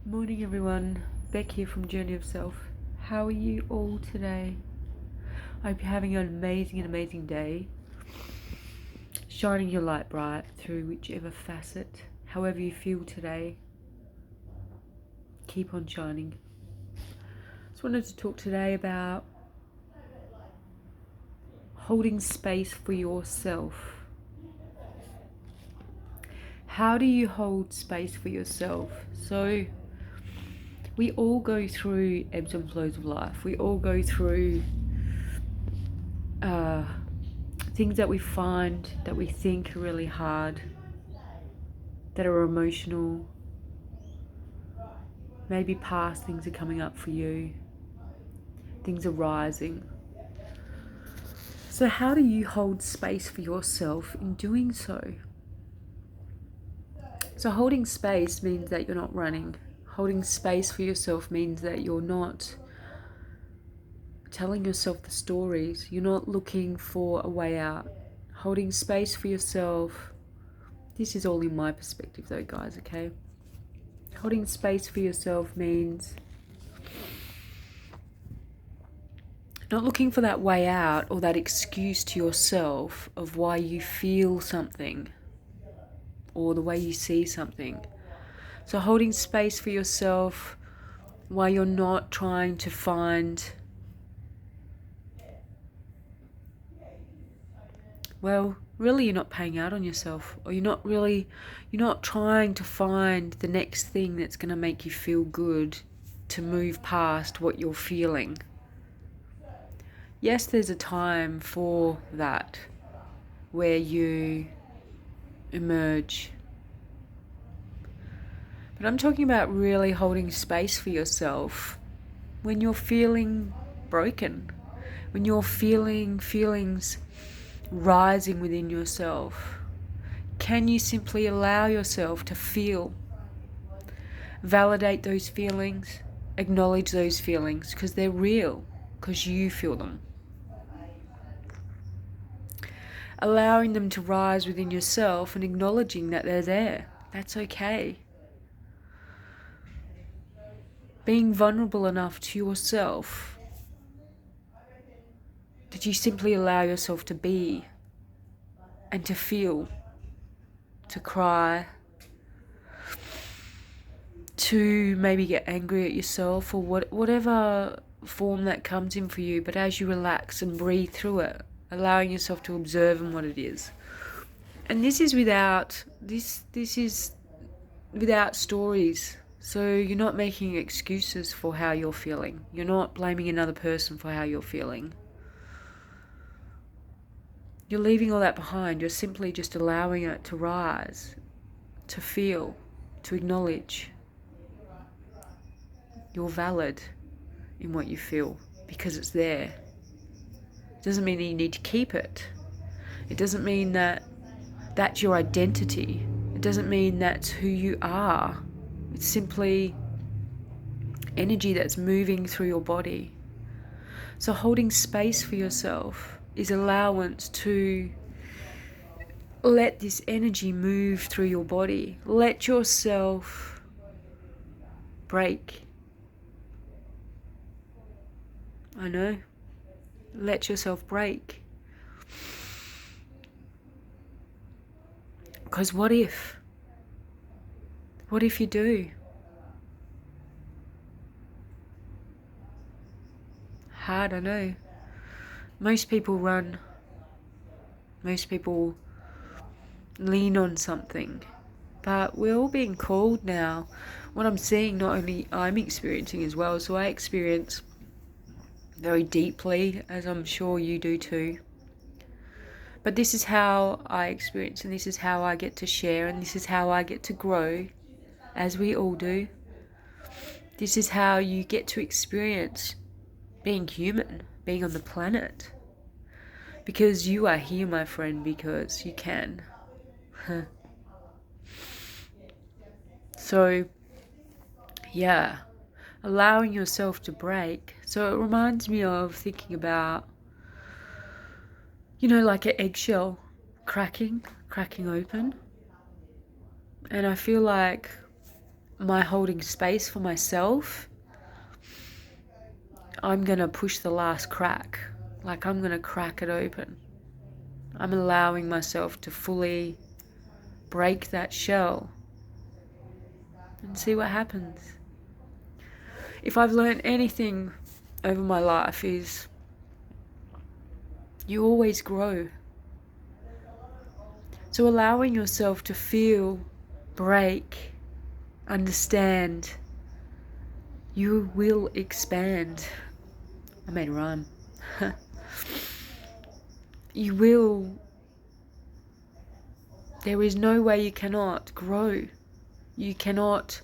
Morning everyone, Beck here from Journey of Self. How are you all today? I hope you're having an amazing day. Shining your light bright through whichever facet, however you feel today. Keep on shining. Just wanted to talk today about holding space for yourself. How do you hold space for yourself? So we all go through ebbs and flows of life. We all go through things that we find, that we think are really hard, that are emotional. Maybe past things are coming up for you. Things are rising. So how do you hold space for yourself in doing so? So holding space means that you're not running. Holding space for yourself means that you're not telling yourself the stories. You're not looking for a way out. Holding space for yourself. This is all in my perspective though, guys, okay? Holding space for yourself means not looking for that way out or that excuse to yourself of why you feel something or the way you see something. So holding space for yourself while you're not trying to find, well, really you're not paying out on yourself, or you're not trying to find the next thing that's going to make you feel good to move past what you're feeling. Yes, there's a time for that where you emerge. But I'm talking about really holding space for yourself when you're feeling broken, when you're feeling feelings rising within yourself. Can you simply allow yourself to feel? Validate those feelings, acknowledge those feelings because they're real, because you feel them. Allowing them to rise within yourself and acknowledging that they're there. That's okay. Being vulnerable enough to yourself that you simply allow yourself to be and to feel, to cry, to maybe get angry at yourself or whatever form that comes in for you, but as you relax and breathe through it, allowing yourself to observe in what it is. And this is without stories. So you're not making excuses for how you're feeling. You're not blaming another person for how you're feeling. You're leaving all that behind. You're simply just allowing it to rise, to feel, to acknowledge. You're valid in what you feel because it's there. It doesn't mean that you need to keep it. It doesn't mean that that's your identity. It doesn't mean that's who you are. It's simply energy that's moving through your body. So holding space for yourself is allowance to let this energy move through your body. Let yourself break. I know. Let yourself break. Because what if? What if you do? Hard, I know. Most people run. Most people lean on something. But we're all being called now. What I'm seeing, not only I'm experiencing as well, so I experience very deeply, as I'm sure you do too. But this is how I experience, and this is how I get to share, and this is how I get to grow, as we all do. This is how you get to experience being human, being on the planet. Because you are here, my friend, because you can. So, yeah, allowing yourself to break. So it reminds me of thinking about, like an eggshell cracking open. And I feel like my holding space for myself, I'm going to push the last crack. Like, I'm going to crack it open. I'm allowing myself to fully break that shell and see what happens. If I've learned anything over my life, is you always grow. So allowing yourself to feel, break, understand, you will expand. I made a rhyme. You will. There is no way you cannot grow. You cannot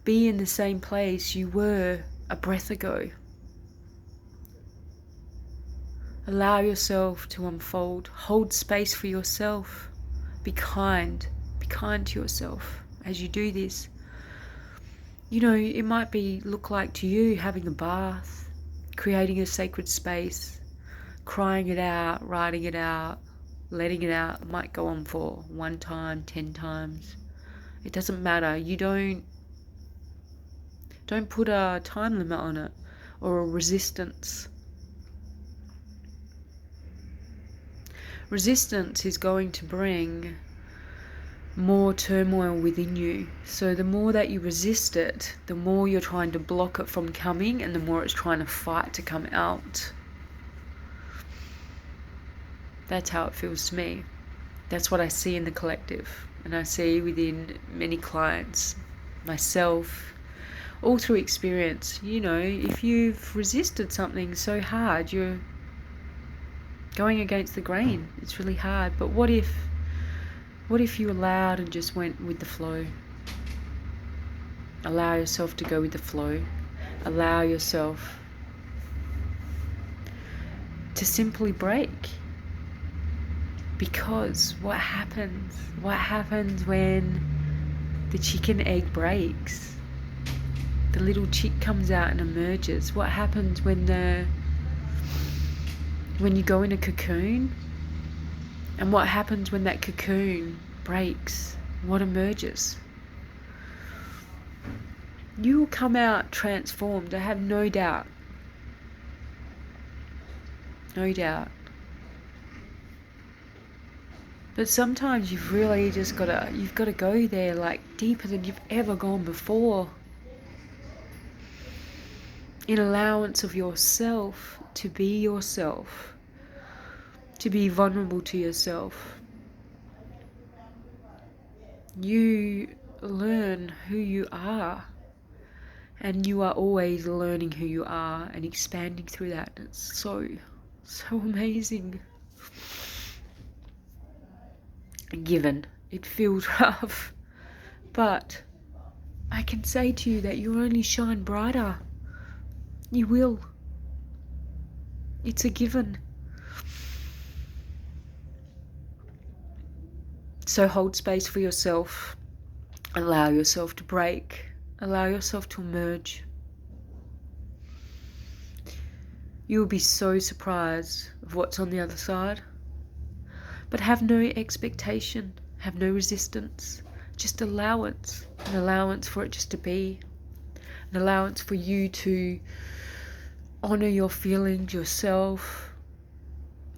be in the same place you were a breath ago. Allow yourself to unfold. Hold space for yourself. Be kind. Be kind to yourself as you do this. You know, it might look like to you having a bath, creating a sacred space, crying it out, writing it out, letting it out. It might go on for 1 time, 10 times. It doesn't matter. You don't put a time limit on it or a resistance. Resistance is going to bring more turmoil within you. So the more that you resist it, the more you're trying to block it from coming, and the more it's trying to fight to come out. That's how it feels to me. That's what I see in the collective, and I see within many clients, myself, all through experience. You know, if you've resisted something so hard, you're going against the grain. It's really hard. But what if you allowed and just went with the flow? Allow yourself to go with the flow. Allow yourself to simply break. Because what happens? What happens when the chicken egg breaks? The little chick comes out and emerges. What happens when you go in a cocoon? And what happens when that cocoon breaks? What emerges? You will come out transformed. I have no doubt. No doubt. But sometimes you've really just got to go there, like deeper than you've ever gone before. In allowance of yourself to be yourself, to be vulnerable to yourself. You learn who you are, and you are always learning who you are and expanding through that. It's so amazing. Given it feels rough, but I can say to you that you only shine brighter. You will. It's a given. So hold space for yourself. Allow yourself to break. Allow yourself to emerge. You will be so surprised of what's on the other side. But have no expectation, have no resistance, just allowance. An allowance for it just to be. An allowance for you to honour your feelings, yourself,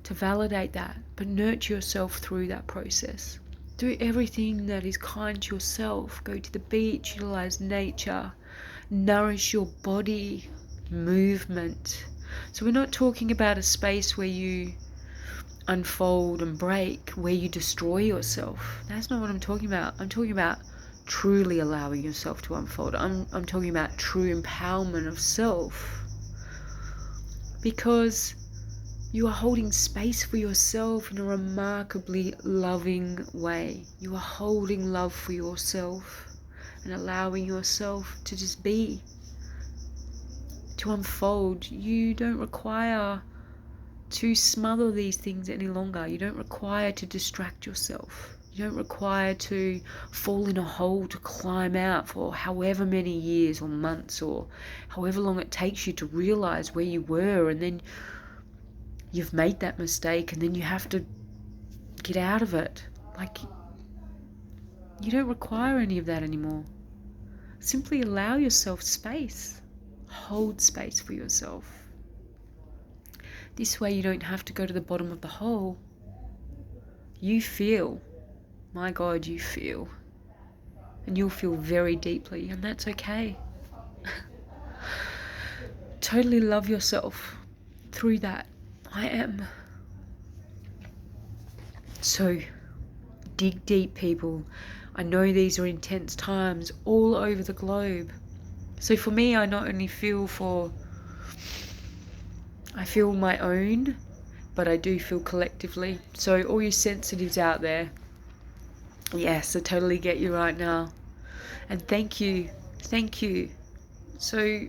to validate that, but nurture yourself through that process. Do everything that is kind to yourself. Go to the beach, utilise nature, nourish your body, movement. So we're not talking about a space where you unfold and break, where you destroy yourself. That's not what I'm talking about. I'm talking about truly allowing yourself to unfold. I'm talking about true empowerment of self. Because you are holding space for yourself in a remarkably loving way. You are holding love for yourself and allowing yourself to just be, to unfold. You don't require to smother these things any longer. You don't require to distract yourself. You don't require to fall in a hole to climb out for however many years or months or however long it takes you to realize where you were, and then you've made that mistake and then you have to get out of it. Like, you don't require any of that anymore. Simply allow yourself space. Hold space for yourself. This way you don't have to go to the bottom of the hole. You feel. My God, you feel. And you'll feel very deeply, and that's okay. Totally love yourself through that. I am. So, dig deep, people. I know these are intense times all over the globe. So for me, I not only feel my own, but I do feel collectively. So all you sensitives out there, yes, I totally get you right now. And thank you. So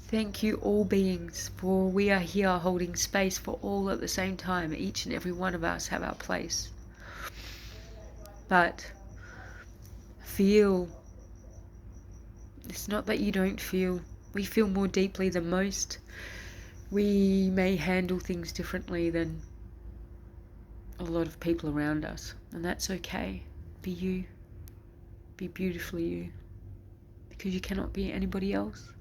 thank you all beings, for we are here holding space for all at the same time. Each and every one of us have our place. But feel. It's not that you don't feel. We feel more deeply than most. We may handle things differently than a lot of people around us, and that's okay. Be you. Be beautifully you. Because you cannot be anybody else.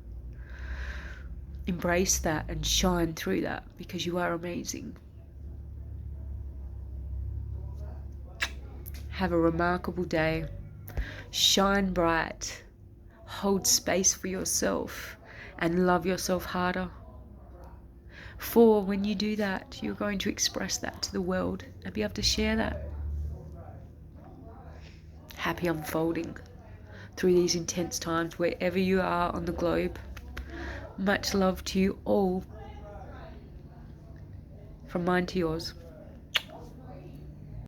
Embrace that and shine through that, because you are amazing. Have a remarkable day. Shine bright. Hold space for yourself and love yourself harder. For when you do that, you're going to express that to the world and be able to share that. Happy unfolding through these intense times wherever you are on the globe. Much love to you all, from mine to yours.